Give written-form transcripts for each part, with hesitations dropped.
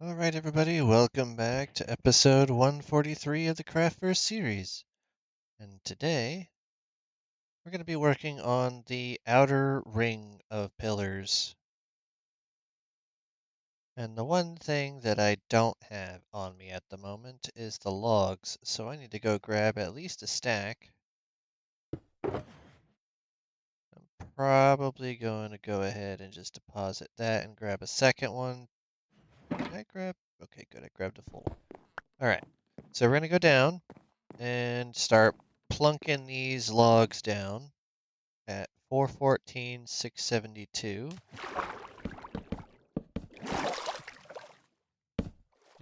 All right, everybody, welcome back to episode 143 of the Craftverse series. And today, we're going to be working on the outer ring of pillars. And the one thing that I don't have on me at the moment is the logs, so I need to go grab at least a stack. I'm probably going to go ahead and just deposit that and grab a second one. Did I grab? Okay, good, I grabbed a full one. All right, so we're going to go down and start plunking these logs down at 414, 672.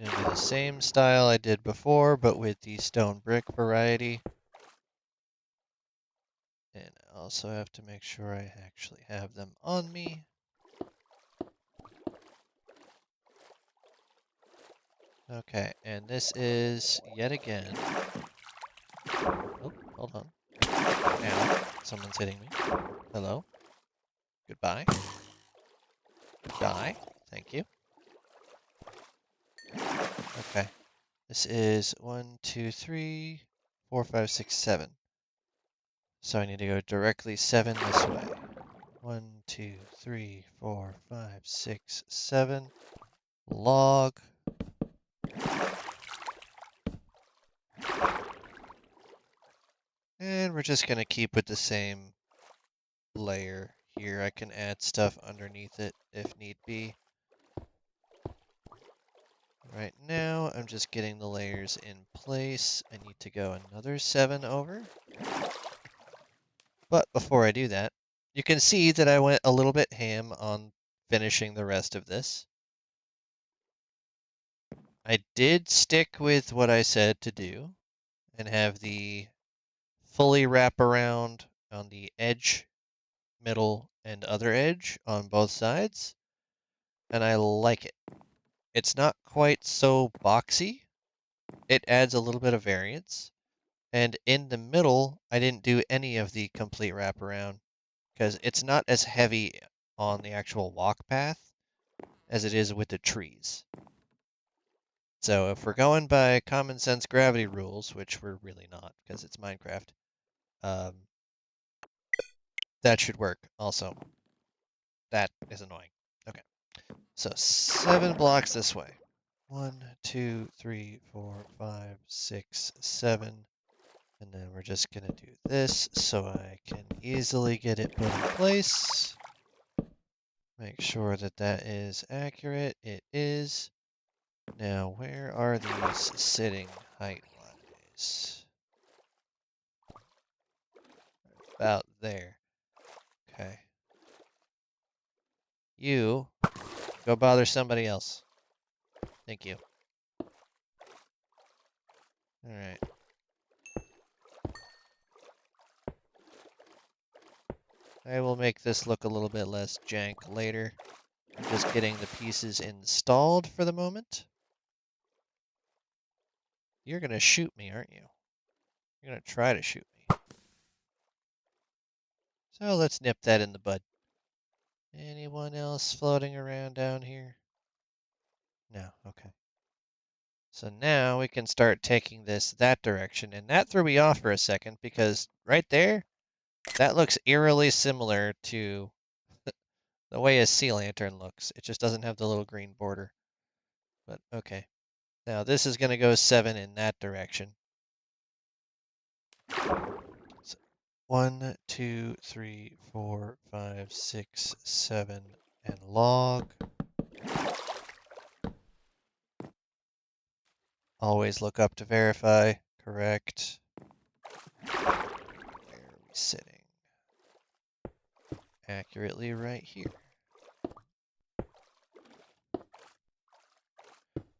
Gonna do the same style I did before, but with the stone brick variety. And I also have to make sure I actually have them on me. Okay, and this is yet again. Oh, hold on. Ow, someone's hitting me. Hello. Goodbye. Die. Thank you. Okay. This is 1, 2, 3, 4, 5, 6, 7. So I need to go directly 7 this way. 1, 2, 3, 4, 5, 6, 7. Log. And we're just going to keep with the same layer here. I can add stuff underneath it if need be. Right now, I'm just getting the layers in place. I need to go another 7 over. But before I do that, you can see that I went a little bit ham on finishing the rest of this. I did stick with what I said to do and have the fully wrap around on the edge, middle, and other edge on both sides, and I like it. It's not quite so boxy. It adds a little bit of variance. And in the middle, I didn't do any of the complete wraparound because it's not as heavy on the actual walk path as it is with the trees. So if we're going by common sense gravity rules, which we're really not because it's Minecraft, um, that should work also. That is annoying. Okay. So 7 blocks this way. 1, 2, 3, 4, 5, 6, 7. And then we're just going to do this so I can easily get it put in place. Make sure that that is accurate. It is. Now, where are these sitting height-wise? About there. Okay. You, go bother somebody else. Thank you. Alright. I will make this look a little bit less jank later. I'm just getting the pieces installed for the moment. You're going to shoot me, aren't you? You're going to try to shoot me. So let's nip that in the bud. Anyone else floating around down here? No, okay. So now we can start taking this that direction. And that threw me off for a second because right there, that looks eerily similar to the way a sea lantern looks. It just doesn't have the little green border. But okay. Now this is going to go 7 in that direction. So 1, 2, 3, 4, 5, 6, 7, and log. Always look up to verify. Correct. Where are we sitting? Accurately right here.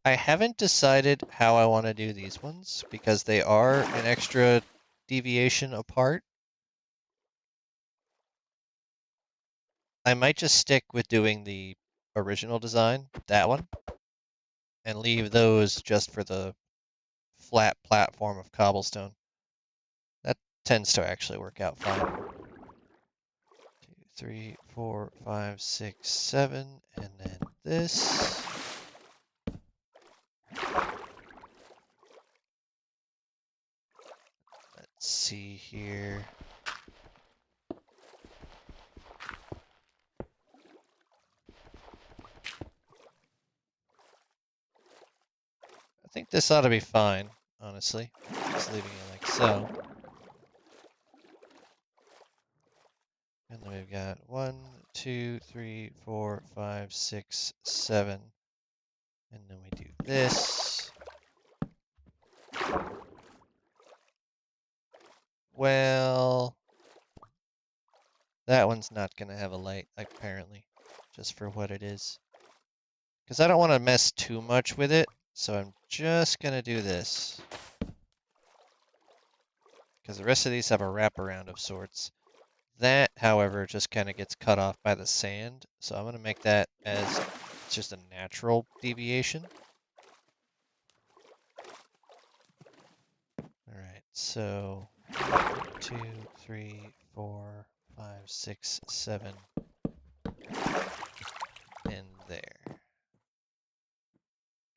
I haven't decided how I want to do these ones because they are an extra deviation apart. I might just stick with doing the original design, that one, and leave those just for the flat platform of cobblestone. That tends to actually work out fine. 2, 3, 4, 5, 6, 7, and then this. here. I think this ought to be fine, honestly. Just leaving it like so. And then we've got 1, 2, 3, 4, 5, 6, 7. And then we do this. Well, that one's not going to have a light, apparently, just for what it is. Because I don't want to mess too much with it, so I'm just going to do this. Because the rest of these have a wraparound of sorts. That, however, just kind of gets cut off by the sand, so I'm going to make that as just a natural deviation. Alright, so 2, 3, 4, 5, 6, 7, and there.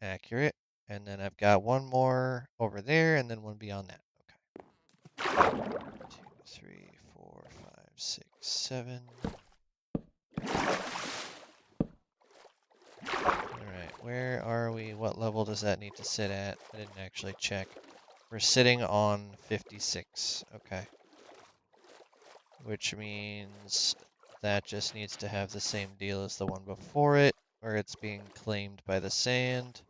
Accurate. And then I've got one more over there, and then one beyond that. Okay. 2, 3, 4, 5, 6, 7. Alright, where are we? What level does that need to sit at? I didn't actually check. We're sitting on 56. Okay. Which means that just needs to have the same deal as the one before it, where it's being claimed by the sand.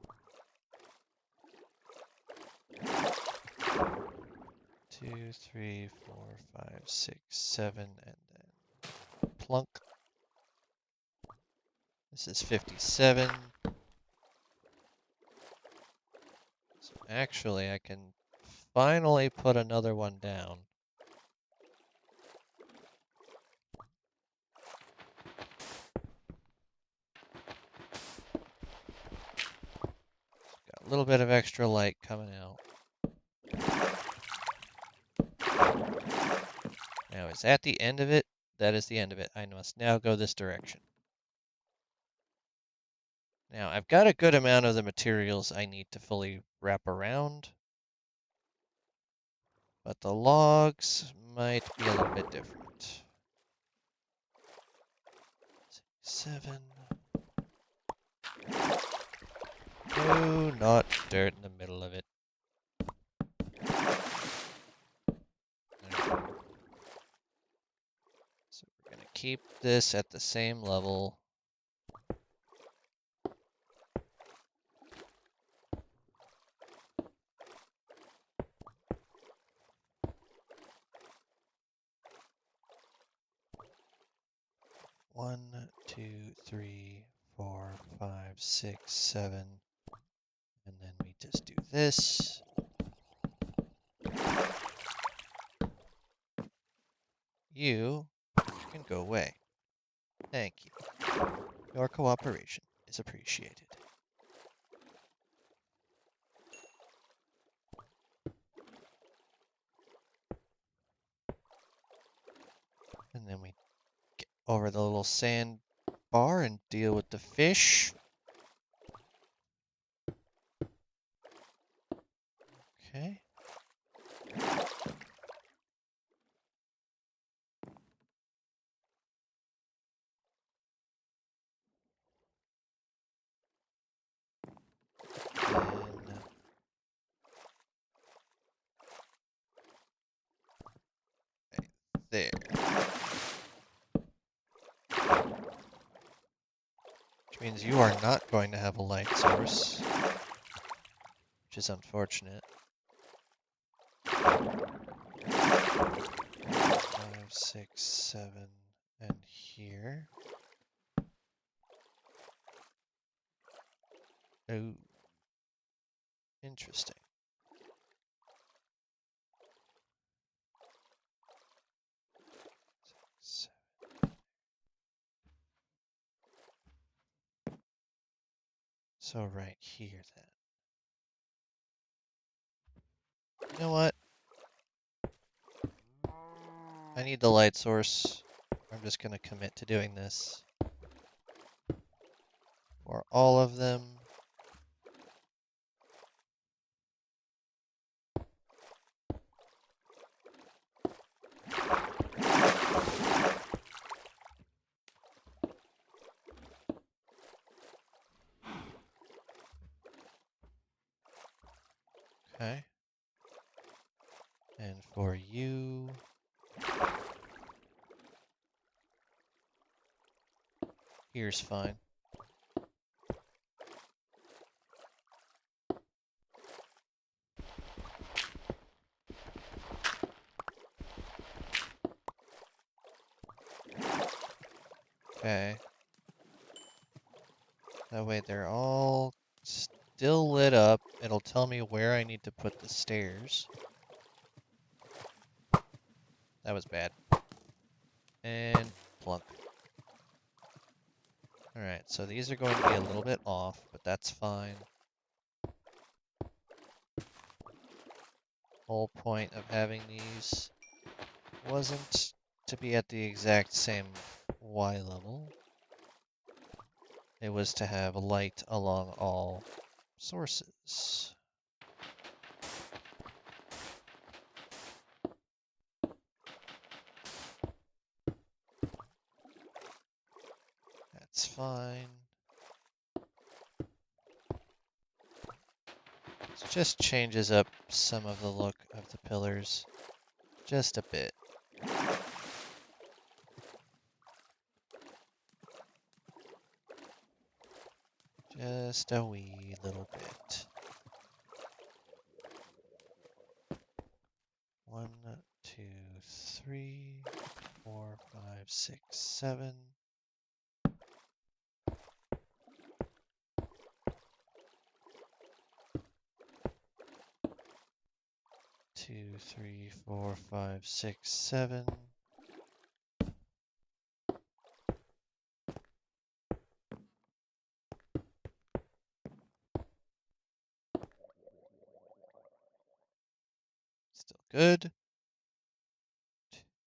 2, 3, 4, 5, 6, 7, and then plunk. This is 57. So actually, I can finally put another one down. Got a little bit of extra light coming out. Now, is that the end of it? That is the end of it. I must now go this direction. Now, I've got a good amount of the materials I need to fully wrap around, but the logs might be a little bit different. 7. No, not dirt in the middle of it. Right. So we're going to keep this at the same level. One, 2, 3, 4, 5, 6, 7. And then we just do this. You can go away. Thank you. Your cooperation is appreciated. And then we get over the little sand bar and deal with the fish. Okay. And there. Which means you are not going to have a light source, which is unfortunate. 5, 6, 7, and here. Oh, interesting. Six, so right here then. You know what? I need the light source. I'm just going to commit to doing this for all of them. Okay. And for you, here's fine. Okay. That way they're all still lit up. It'll tell me where I need to put the stairs. That was bad. And plunk. Alright, so these are going to be a little bit off, but that's fine. Whole point of having these wasn't to be at the exact same Y level. It was to have light along all sources. That's fine. It just changes up some of the look of the pillars just a bit. Just a wee little bit. 1, 2, 3, 4, 5, 6, 7. 2, 3, 4, 5, 6, 7. Still good.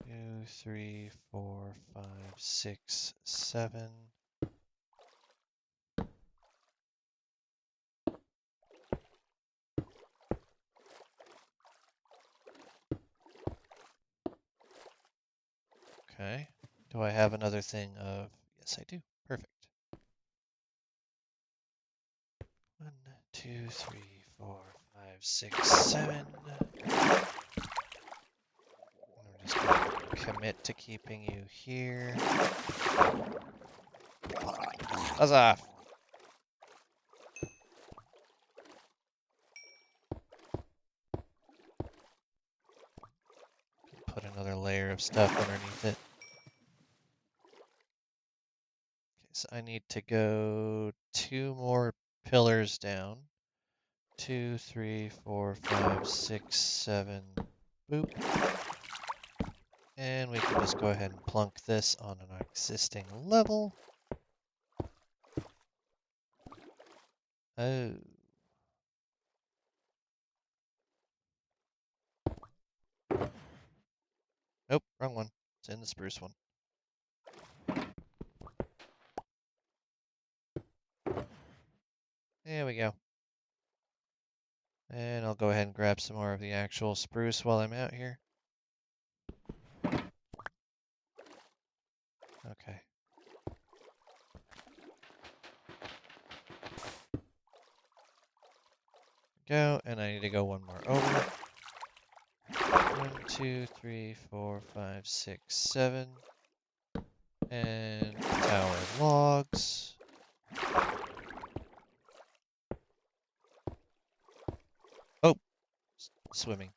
2, 3, 4, 5, 6, 7. Okay. Do I have another thing of... Yes, I do. Perfect. 1, 2, 3, 4, 5, 6, 7. I'm just going to commit to keeping you here. Huzzah! Put another layer of stuff underneath it. Okay, so I need to go 2 more pillars down. 2, 3, 4, 5, 6, 7. Boop. And we can just go ahead and plunk this on an existing level. Oh. Nope, wrong one. It's in the spruce one. There we go. And I'll go ahead and grab some more of the actual spruce while I'm out here. Okay. Go, and I need to go one more over. 1, 2, 3, 4, 5, 6, 7. And tower logs. Oh, swimming.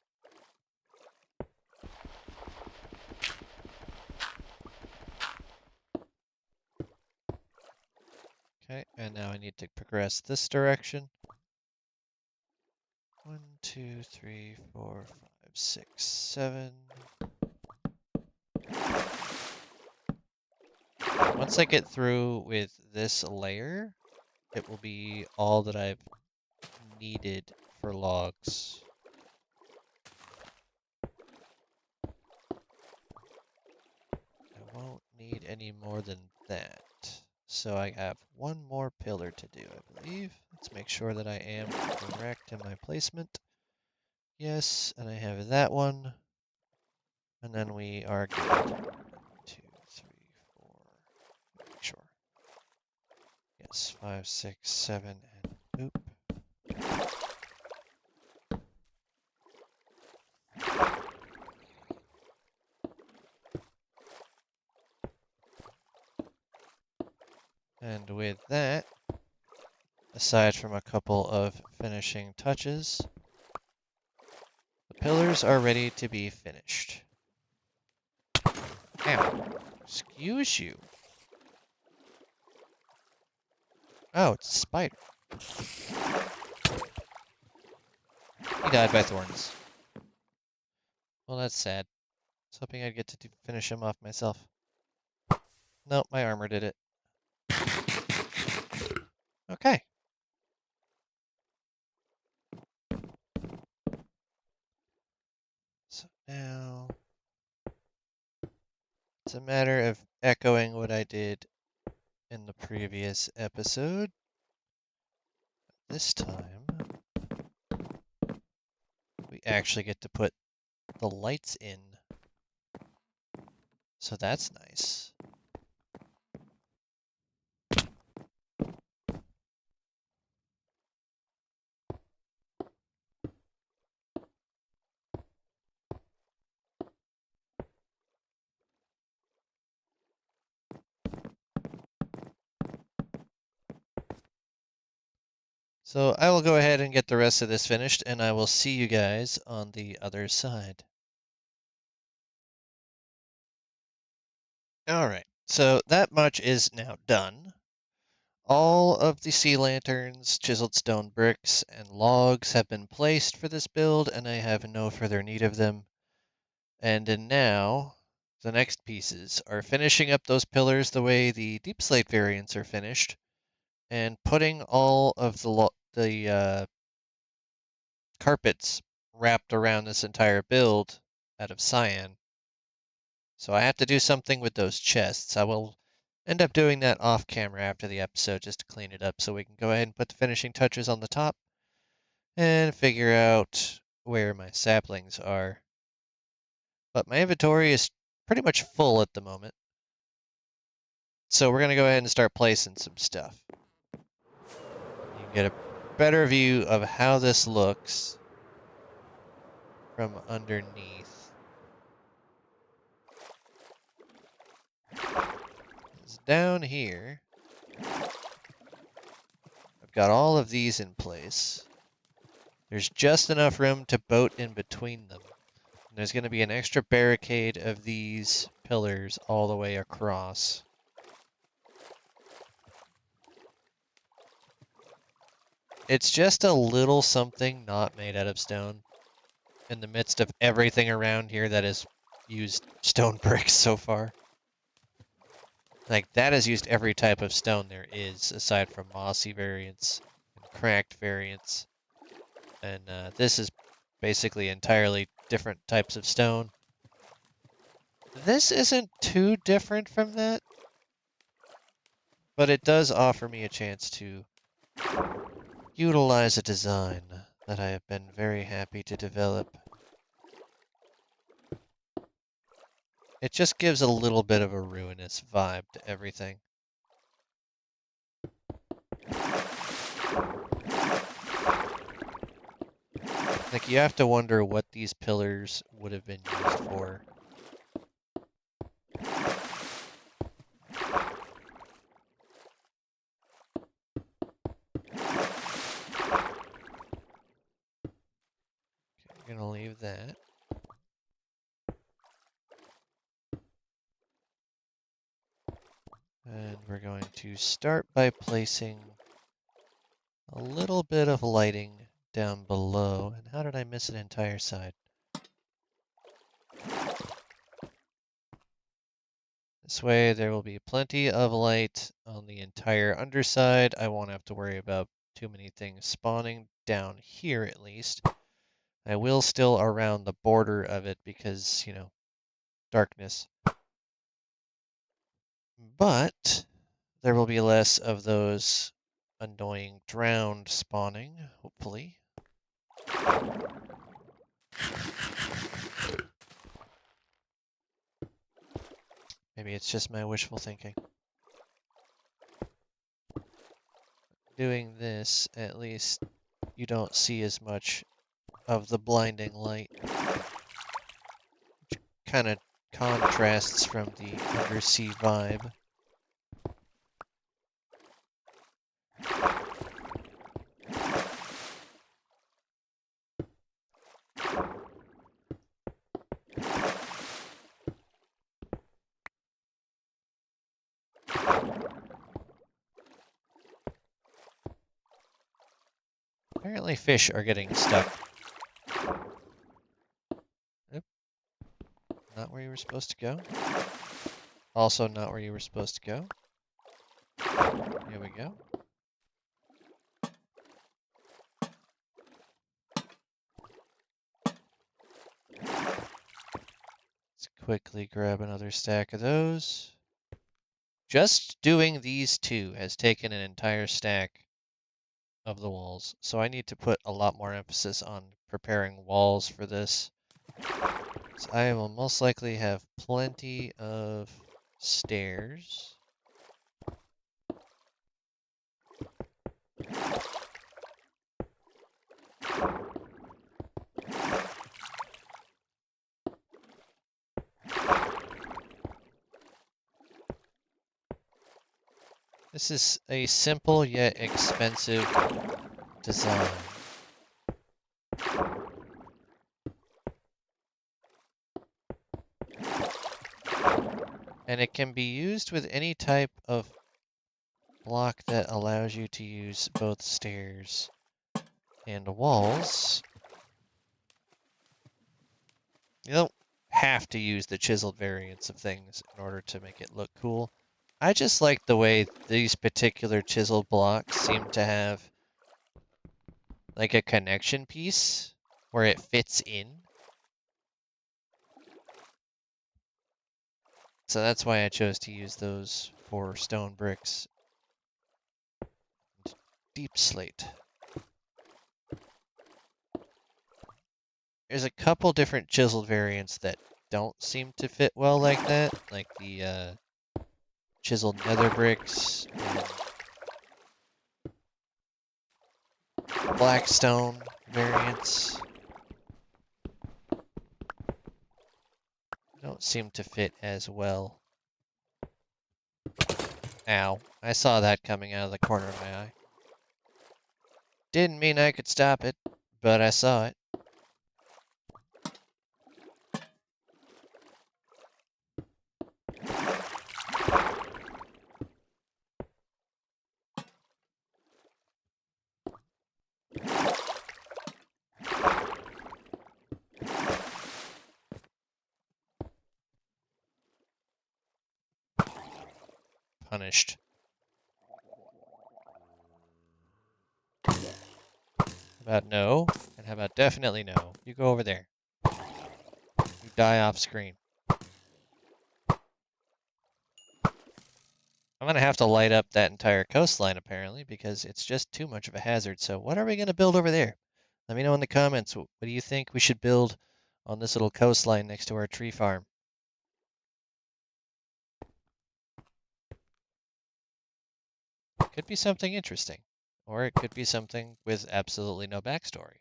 Okay, and now I need to progress this direction. 1, 2, 3, 4, 5, 6, 7. Once I get through with this layer, it will be all that I've needed for logs. I won't need any more than that. So I have one more pillar to do, I believe. Let's make sure that I am correct in my placement. Yes, and I have that one. And then we are good. 1, 2, 3, 4. Make sure. Yes, 5, 6, 7, and boop. aside from a couple of finishing touches, the pillars are ready to be finished. Ow. Excuse you. Oh, it's a spider. He died by thorns. Well, that's sad. I was hoping I'd get to finish him off myself. Nope, my armor did it. Okay. So now it's a matter of echoing what I did in the previous episode. This time, we actually get to put the lights in. So that's nice. So I will go ahead and get the rest of this finished, and I will see you guys on the other side. Alright, so that much is now done. All of the sea lanterns, chiseled stone bricks, and logs have been placed for this build, and I have no further need of them. And now, the next pieces are finishing up those pillars the way the deep slate variants are finished, and putting all of the carpets wrapped around this entire build out of cyan. So I have to do something with those chests. I will end up doing that off camera after the episode just to clean it up so we can go ahead and put the finishing touches on the top and figure out where my saplings are. But my inventory is pretty much full at the moment. So we're going to go ahead and start placing some stuff. You can get a better view of how this looks from underneath. It's down here. I've got all of these in place. There's just enough room to boat in between them. And there's going to be an extra barricade of these pillars all the way across. It's just a little something not made out of stone in the midst of everything around here that has used stone bricks so far. Like, that has used every type of stone there is, aside from mossy variants and cracked variants. And this is basically entirely different types of stone. This isn't too different from that, but it does offer me a chance to utilize a design that I have been very happy to develop. It just gives a little bit of a ruinous vibe to everything. Like, you have to wonder what these pillars would have been used for. Okay, we're gonna leave that. And we're going to start by placing a little bit of lighting down below. And how did I miss an entire side? This way there will be plenty of light on the entire underside. I won't have to worry about too many things spawning down here at least. I will still around the border of it because, you know, darkness. But there will be less of those annoying drowned spawning, hopefully. Maybe it's just my wishful thinking. Doing this, at least you don't see as much of the blinding light. Which kind of contrasts from the undersea vibe. Apparently fish are getting stuck. Oop. Not where you were supposed to go. Also not where you were supposed to go. Here we go. Let's quickly grab another stack of those. Just doing these two has taken an entire stack of the walls, so I need to put a lot more emphasis on preparing walls for this. So I will most likely have plenty of stairs. This is a simple yet expensive design. And it can be used with any type of block that allows you to use both stairs and walls. You don't have to use the chiseled variants of things in order to make it look cool. I just like the way these particular chiseled blocks seem to have like a connection piece where it fits in. So that's why I chose to use those for stone bricks and deep slate. There's a couple different chiseled variants that don't seem to fit well like that, like the chiseled nether bricks and blackstone variants. Don't seem to fit as well. Ow, I saw that coming out of the corner of my eye. Didn't mean I could stop it, but I saw it. Punished. How about no? And how about definitely no? You go over there. You die off screen. I'm going to have to light up that entire coastline, apparently, because it's just too much of a hazard. So what are we going to build over there? Let me know in the comments. What do you think we should build on this little coastline next to our tree farm? Could be something interesting, or it could be something with absolutely no backstory.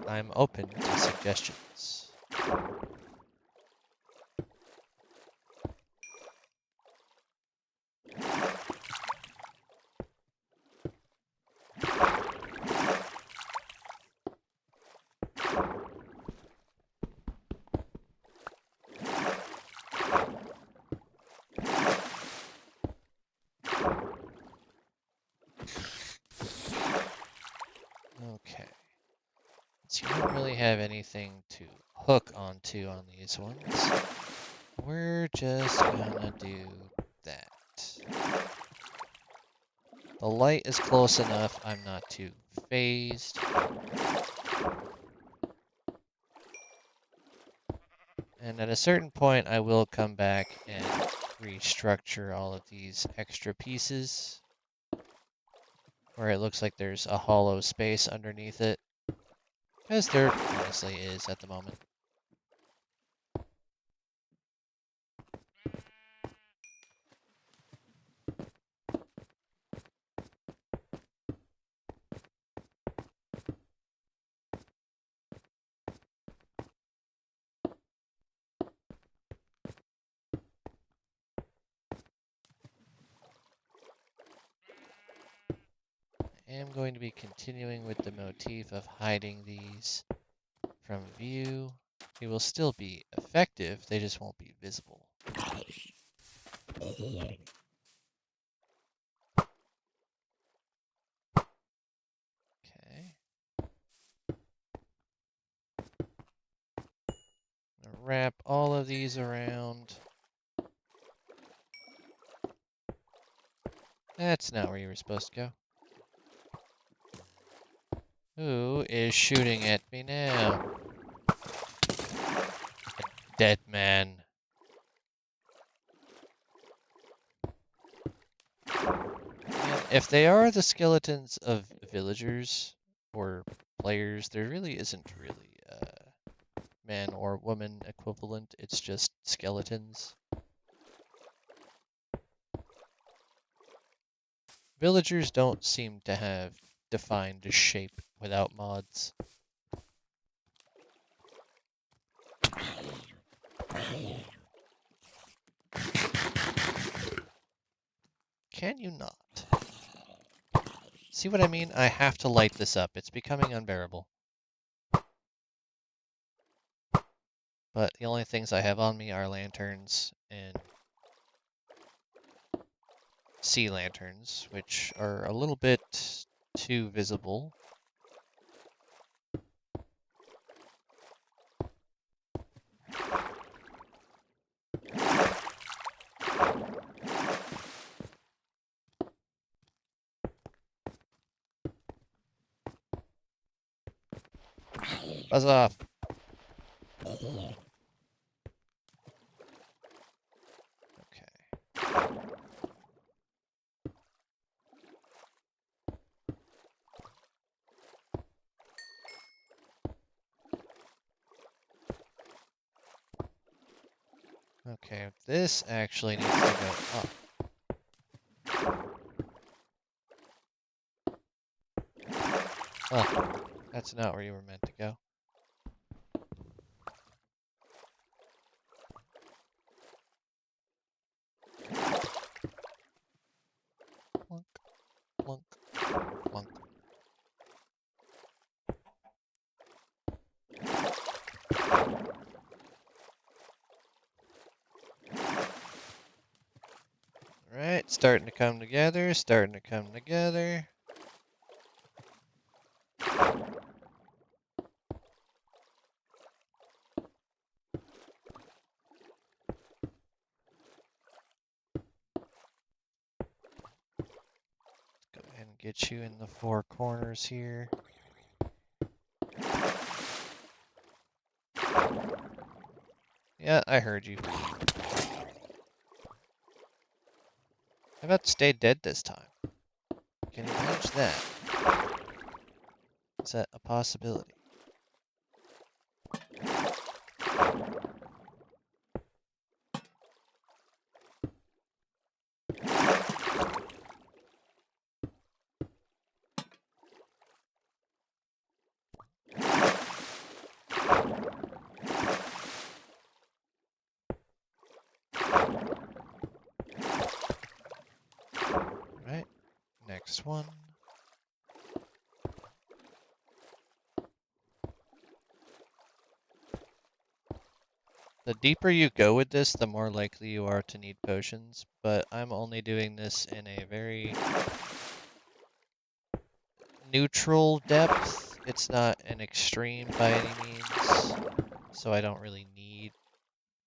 I'm open to suggestions. Okay. So you don't really have anything to hook onto on these ones. We're just gonna do that. The light is close enough, I'm not too phased. And at a certain point, I will come back and restructure all of these extra pieces where it looks like there's a hollow space underneath it. Because there honestly is at the moment. I am going to be continuing with the motif of hiding these from view. They will still be effective, they just won't be visible. Okay. wrap all of these around. That's not where you were supposed to go. Who is shooting at me now? A dead man. And if they are the skeletons of villagers or players, there really isn't really a man or woman equivalent. It's just skeletons. Villagers don't seem to have defined a shape without mods. Can you not? See what I mean? I have to light this up. It's becoming unbearable. But the only things I have on me are lanterns and sea lanterns, which are a little bit too visible. Buzz off. Okay. Okay, this actually needs to go up. Oh, that's not where you were meant to go. Plunk, plunk, plunk. Alright, starting to come together, starting to come together. Go ahead and get you in the four corners here. Yeah, I heard you. How about stay dead this time? Can you manage that? Is that a possibility? Right, next one. The deeper you go with this, the more likely you are to need potions, but I'm only doing this in a very neutral depth. It's not an extreme by any means, so I don't really need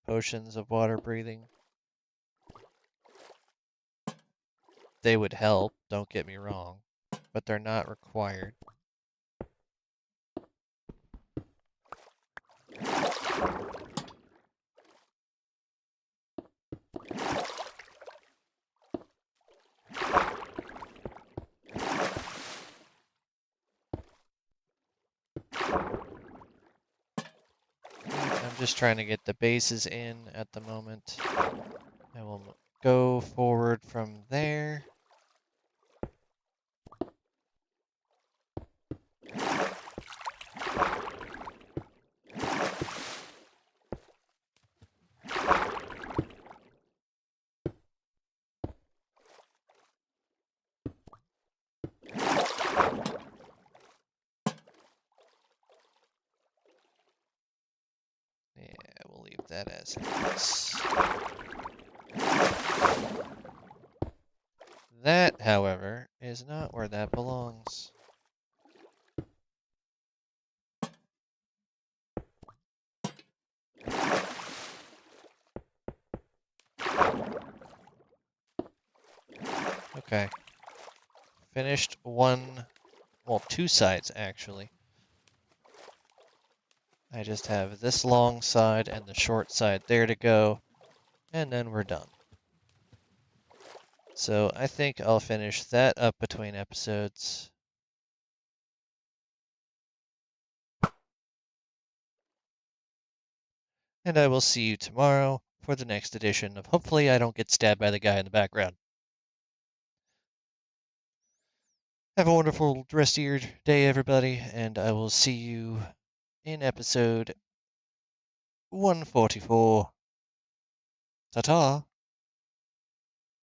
potions of water breathing. They would help, don't get me wrong, but they're not required. I'm just trying to get the bases in at the moment. I will go forward from there. Yeah, we'll leave that as is. That, however, is not where that belongs. Okay. Finished one, well, two sides actually. I just have this long side and the short side there to go, and then we're done. So I think I'll finish that up between episodes. And I will see you tomorrow for the next edition of hopefully I don't get stabbed by the guy in the background. Have a wonderful rest of your day, everybody, and I will see you in episode 144. Ta-ta!